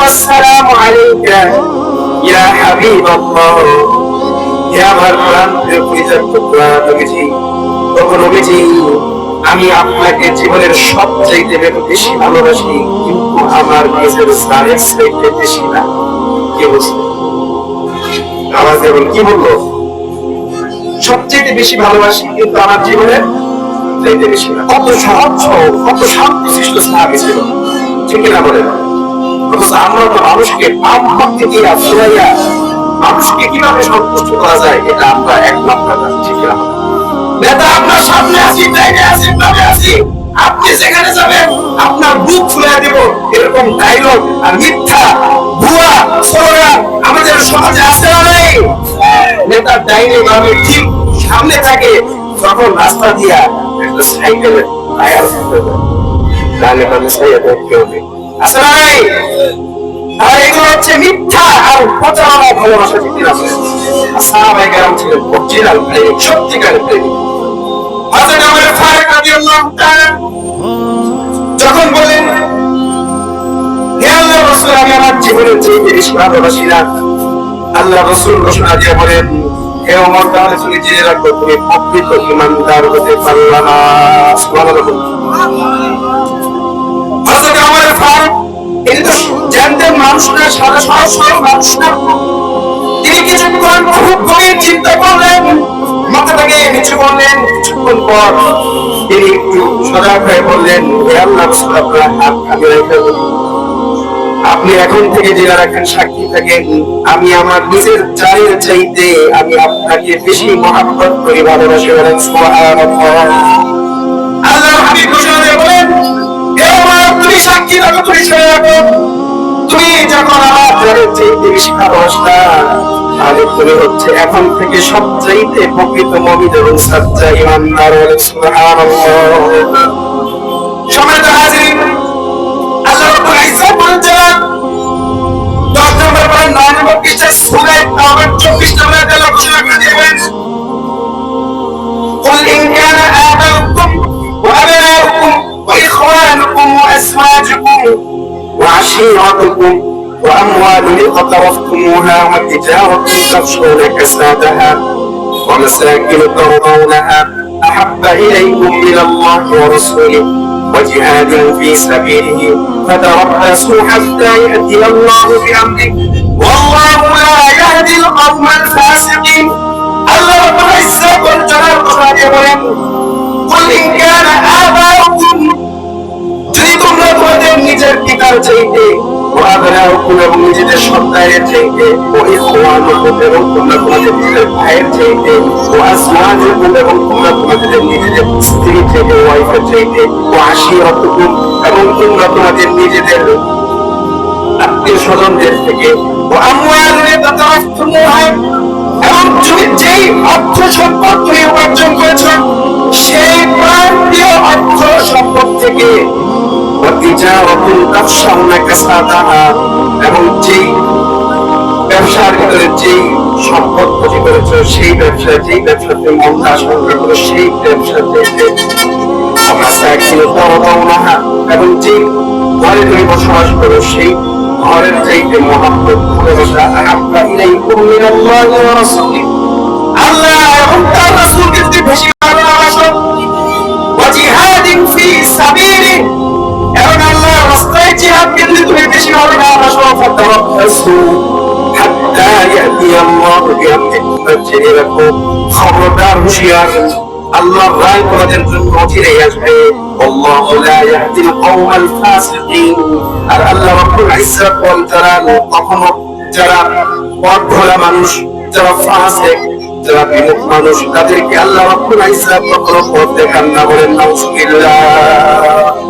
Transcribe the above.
আসসালামু আলাইকা ইয়া হাবিবাল্লাহ, হে আমার প্রাণপ্রিয় পরিচারক নবীজি, ওগো নবীজি, আমি আপনাকে জীবনের সবচাইতে বেশি ভালোবাসি, কিন্তু আমার নিজের জানের চাইতে বেশি না। কি বলছে? আওয়াজ দেবেন, কি বললো? সবচেয়ে বেশি ভালোবাসি, কিন্তু আমার জীবনের চাইতে বেশি না। কত সহজ, কত শান্তশিষ্ট সাহাবী ছিল, ঠিক না বলেন? আমরা তো মানুষকে পাপ করতে গিয়ে ফুরাইয়া মানুষকে কিভাবে সন্তুষ্ট করা যায়, এটা আমরা একমাত্র ঠিক না। নেতা আপনার সামনে আছি, জায়গায় আছি, ভাবে আছি, আপনি যেখানে যাবেন আপনার বুক ফুলে দিব, এরকম ডায়লগ আর মিথ্যা ভুয়া স্লোগান আমাদের সমাজে আছে না নেই? নেতার ডাইনে ভাবে ঠিক সামনে থাকে, যখন রাস্তা দিয়া একটা সাইকেলের টায়ার ফুটে যায়, ডাইনে ভাবে সাইয়া দেখতে হবে, আছে না নেই? আর এগুলো হচ্ছে মিথ্যা আর প্রচারণা ভালোবাসা, ঠিক না? সাহাবায়ে কেরাম ছিলেন অরিজিনাল প্রেমিক, সত্যিকারের প্রেমিক। হযরত ওমর ফারুক রাদিয়াল্লাহু তাআলা যখন বলেন, হে আল্লাহর রাসূল, আমি আমার জীবনের চেয়ে বেশি ভালোবাসি না, আল্লাহ রাসূল ঘোষণা দিয়ে বলেন, হে ওমর, তাহলে তুমি জেনে রাখো, তুমি প্রকৃত ঈমানদার হতে পারবে না। সুবহানাল্লাহ। হযরত ওমর ফারুক তিনি তো জানতেন মানুষ না, সাদা সরল মানুষ না। তিনি কিছুক্ষণ খুব গভীর চিন্তা করলেন, মাথাটাকে নিচু করলেন, কিছুক্ষণ পর তিনি একটু সজাগ হয়ে বললেন, হে আল্লাহ রাসূল, আপনার হাত আমি রেখে বলি, আপনি এখন থেকে জেনে রাখেন, সাক্ষী থাকেন, আমি আমার নিজের জানের চাইতে আমি আপনাকে বেশি মহব্বত করি, ভালোবাসি। বলেন সুবহানাল্লাহ। আল্লাহর হাবিব ঘোষণা দিয়ে বলেন, হে ওমর, তুমি সাক্ষী থাকো, তুমি শুনে রাখো, তুমি যখন আমার জানের চাইতে বেশি ভালোবাসা, তাহলে তুমি হচ্ছে এখন থেকে সবচাইতে প্রকৃত মুমিন এবং সচ্চা ঈমানদার। বলেন সুবহানাল্লাহ। সম্মানিত হাজিরিন, আল্লাহ রাব্বুল ইজ্জত বলেন 10 নম্বর পরে 9 নম্বর পৃষ্ঠা সূরা তাওবার 24 নম্বর আয়াতে ঘোষণা করে দিবেন, কুল ইন কানা আবাউকুম ওয়া আবনাউকুম ওয়া ইখওয়ানুকুম ওয়া আজওয়াজুকুম ওয়া আশীরাতুকুম ওয়া আমওয়ালুন ইqtaraftumuha ওয়া tijaratun takhshawna kasadaha ওয়া masakin tardawnaha ahabba ilaykum min Allahi wa rasulihi وجهاد في سبيله فتربصوا حتى يأتي الله بأمره والله لا يهدي القوم الفاسقين. الله رب العزة والجلال বলেন, قل إن كان آباؤكم, যদি তোমরা তোমাদের নিজের পিতার চাইতে, ওয়াবনাউকুম এবং নিজেদের সন্তানের চাইতে, ওয়াইখওয়ানুকুম এবং তোমরা তোমাদের নিজের ভাইয়ের চাইতে, ওয়াজওয়াজুকুম এবং তোমরা তোমাদের নিজেদের স্ত্রী থেকে, ওয়াইফের চাইতে, ওয়াশীরাতুকুম এবং তোমরা তোমাদের নিজেদের আত্মীয় স্বজনদের থেকে, ওয়ামওয়ালুন ইqtaraftumuha এবং যেই অর্থ সম্পদ তুমি উপার্জন করেছ সেই প্রান্তীয় অর্থ সম্পদ থেকে, এবং যেই ব্যবসার ভিতরে যেই সম্পদ পুঁজি করেছ, সেই ব্যবসা, যেই ব্যবসা তুমি মন্দা আশঙ্কা করো, সেই ব্যবসা থেকে, এবং যেই ঘরে তুমি বসবাস করো, সেই ঘরের চাইতে মহব্বত ভালোবাসা আল্লাহ এবং তার রাসূলকে যদি বেশি ভালোবাসো, ওয়াজিহাদিন ফি সাবিলি এবং আল্লাহর রাস্তায় জিহাদকে যদি তুমি বেশি ভালোবাসো, ফাতারাব্বাসু হাত্তা ইয়াতি আল্লাহু বিআমরিহি, জেনে রাখো, খবরদার, হুঁশিয়ার, আল্লাহর রায় তোমাদের জন্য অচিরেই আসবে। আল্লাহু লা ইয়াহদিল কওমাল ফাসিকিন, আর আল্লাহ রাব্বুল ইজ্জত ওয়াল জালাল কখনো যারা পথভোলা মানুষ, যারা ফাসিক, যারা বিমুখ মানুষ, তাদেরকে আল্লাহ রাব্বুল ইজ্জত কখনো পথ দেখান না। বলেন নাউযুবিল্লাহ।